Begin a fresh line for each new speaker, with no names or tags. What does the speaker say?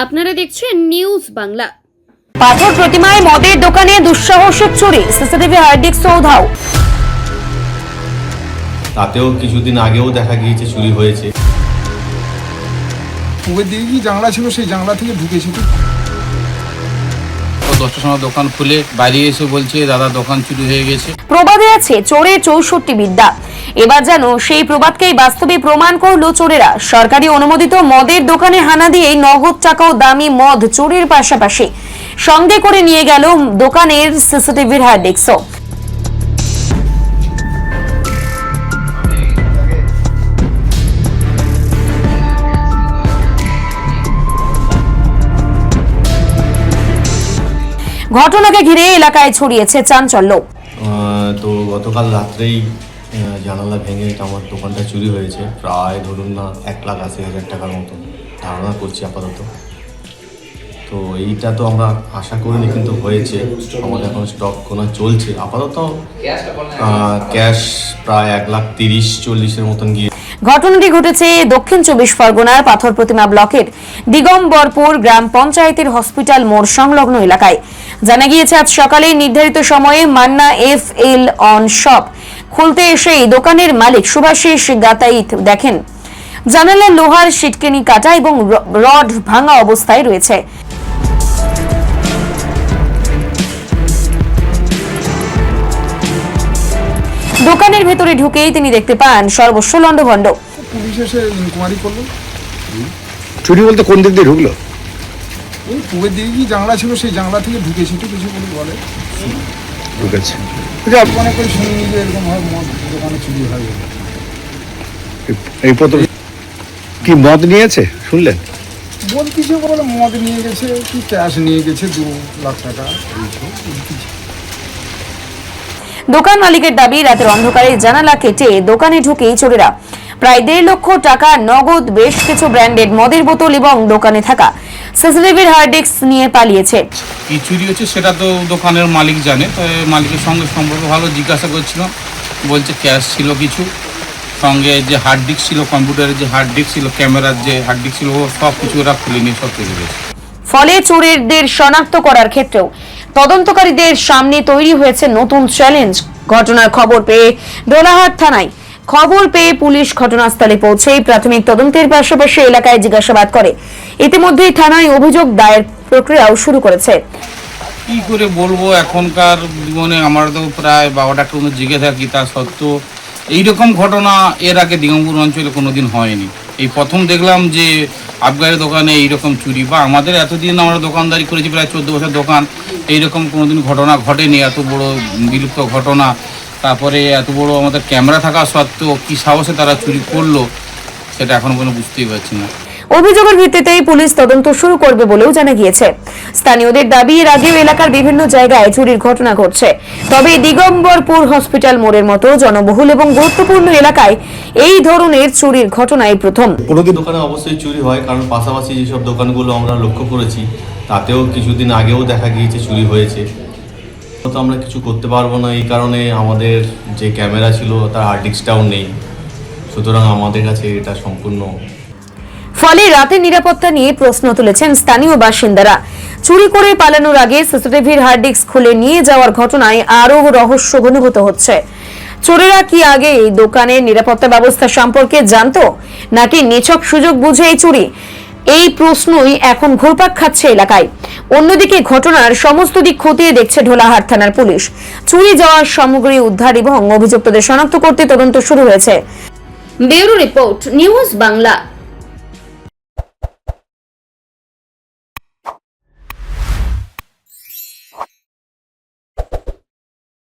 আপনারা দেখছেন নিউজ বাংলা।
পাথর প্রতিমায় মদের দোকানে দুঃসাহসিক চুরি, সিসিটিভি হার্ডডিস্ক উধাও।
তাতেও কিছুদিন আগেও দেখা গিয়েছে চুরি হয়েছে।
ওই দিকে কি জানলা ছিল, সেই জানলা থেকে ঢুকেছে।
10টার সময় দোকান খুলে বাইরে এসে বলছে দাদা দোকান চুরি হয়ে গেছে।
প্রবাদে আছে চোরের 64 বিদ্যা। এবার যেন সেই প্রবাদকেই বাস্তবে প্রমাণ করলো চোরেরা। সরকারি অনুমোদিত মদের দোকানে হানা দিয়ে নগদ টাকা ও দামি মদ চুরির পাশাপাশি সঙ্গে করে নিয়ে গেল দোকানের সিসিটিভির হার্ডডিস্কও। ঘটনাকে ঘিরে এলাকায় ছড়িয়েছে চাঞ্চল্য।
তো গতকাল রাত্রেই জানালা ভেঙে আমার দোকানটা চুরি হয়েছে। প্রায় ধরুন না 1,80,000 টাকার মতো ধারণা করছি আপাতত। তো এইটা তো আমরা আশা করিনি, কিন্তু হয়েছে। আমাদের এখন স্টক গোনা চলছে। আপাতত ক্যাশ প্রায় 1,30,40,000 মতন গিয়ে।
ঘটনাটি ঘটেছে দক্ষিণ 24 পরগনার পাথর প্রতিমা ব্লকের দিগম্বরপুর গ্রাম পঞ্চায়েতের হসপিটাল মোড় সংলগ্ন এলাকায়। জানা গিয়েছে আজ সকালে নির্ধারিত সময়ে মান্না FL অন শপ খুলতে এসে দোকানের মালিক সুভাষিস গাতাইত দেখেন জানালার লোহার সিটকেনি কাটা এবং রড ভাঙা অবস্থায় রয়েছে। দোকানের ভেতরে ঢুকেই তিনি দেখতে পান সর্বস্ব লণ্ডভণ্ড।
পুলিশ এসে ইনকোয়ারি করলো।
চুরি বলতে কোন দিক দিয়ে ঢুকলো?
ওই পুকুর দিকে কি জানলা ছিল, সেই জানলা থেকে ঢুকেছে। তো কিছু বলে
ঢুকেছে।
দোকানে করে শুনি যে এরকম হয় মদ দোকানে চুরি হয়।
এই প্রথম কি মদ নিয়েছে শুনলেন?
বলতেছে বলে মদ নিয়ে গেছে, কি ক্যাশ নিয়ে গেছে 2 লাখ টাকা।
দোকান মালিকের দাবি রাতের অন্ধকারে জানালা কেটে দোকানে ঢুকেই চোরেরা প্রায় 1.5 লক্ষ টাকা নগদ, বেশ কিছু ব্র্যান্ডেড মদের বোতল এবং দোকানে থাকা সিসিটিভির হার্ডডিস্ক নিয়ে পালিয়েছে।
কি চুরি হচ্ছে সেটা তো দোকানের মালিক জানে। তো মালিকের সঙ্গে সম্পর্ক ভালো, জিজ্ঞাসা করছিলাম। বলছে ক্যাশ ছিল কিছু, সঙ্গে যে হার্ড ডিস্ক ছিল, কম্পিউটারের যে হার্ড ডিস্ক ছিল, ক্যামেরার যে হার্ড ডিস্ক ছিল, সব কিছু ওরা খুলে নিয়ে সব চলে গেছে।
ফলে চোরেদের শনাক্ত করার ক্ষেত্রেও তদন্তকারীদের সামনে তৈরি হয়েছে নতুন চ্যালেঞ্জ। ঘটনার খবর পেয়ে ডোলাহাট থানায় পুলিশ ঘটনাস্থলে পৌঁছে প্রাথমিক তদন্তের পাশাপাশি এলাকায় জিজ্ঞাসাবাদ করে। ইতিমধ্যেই থানায় অভিযোগ দায়ের প্রক্রিয়াও শুরু করেছে।
কি করে বলবো, এখনকার জীবনে আমার তো প্রায় 12টা পর্যন্ত জেগে থাকি, তা সত্ত্বেও এইরকম ঘটনা এর আগে দিগম্বর অঞ্চলে কোনোদিন হয়নি। এই প্রথম দেখলাম যে আবগারি দোকানে এইরকম চুরি, বা আমাদের এতদিন আমরা দোকানদারি করেছি প্রায় 14 বছর দোকান, এইরকম কোনোদিন ঘটনা ঘটেনি। এত বড় বিলুপ্ত ঘটনা, তারপরে এত বড় আমাদের ক্যামেরা থাকা সত্ত্বেও কি সাহসে তারা চুরি করলো সেটা এখন কোনো বুঝতেই পারছি না।
অভিযোগের ভিত্তিতেই পুলিশ তদন্ত শুরু করবে বলেও জানা গিয়েছে। স্থানীয়দের দাবি এর আগেও এলাকার বিভিন্ন জায়গায় চুরির ঘটনা ঘটছে, তবে দিগম্বরপুর হসপিটাল মোড়ের মতো জনবহুল এবং গুরুত্বপূর্ণ এলাকায় এই ধরনের চুরির ঘটনাই প্রথম।
দোকানে অবশ্যই চুরি হয়, কারণ পাশাপাশি যেসব দোকানগুলো আমরা লক্ষ্য করেছি তাতেও কিছুদিন আগেও দেখা গিয়েছে চুরি হয়েছে। তো আমরা কিছু করতে পারবো না, এই কারণে আমাদের যে ক্যামেরা ছিল তার হার্ড ডিস্কটাও নেই। সুতরাং আমাদের কাছে এটা সম্পূর্ণ।
ফলে রাতের নিরাপত্তা নিয়ে প্রশ্ন তুলেছেন স্থানীয় বাসিন্দারা। চুরি করে পালানোর আগে সিসিটিভির হার্ডডিস্ক খুলে নিয়ে যাওয়ার ঘটনায় আরও রহস্য ঘনীভূত হচ্ছে। চোরেরা কি আগে এই দোকানের নিরাপত্তা ব্যবস্থা সম্পর্কে জানতো, নাকি নিছক সুযোগ বুঝে এই চুরি? এই প্রশ্নই এখন ঘুরপাক খাচ্ছে এলাকায়। অন্যদিকে ঘটনার সমস্ত দিক খতিয়ে দেখছে ঢোলাহাট থানার পুলিশ। চুরি যাওয়ার সামগ্রী উদ্ধার এবং অভিযুক্তদের শনাক্ত করতে তদন্ত শুরু হয়েছে।
Bureau report, news Bangla.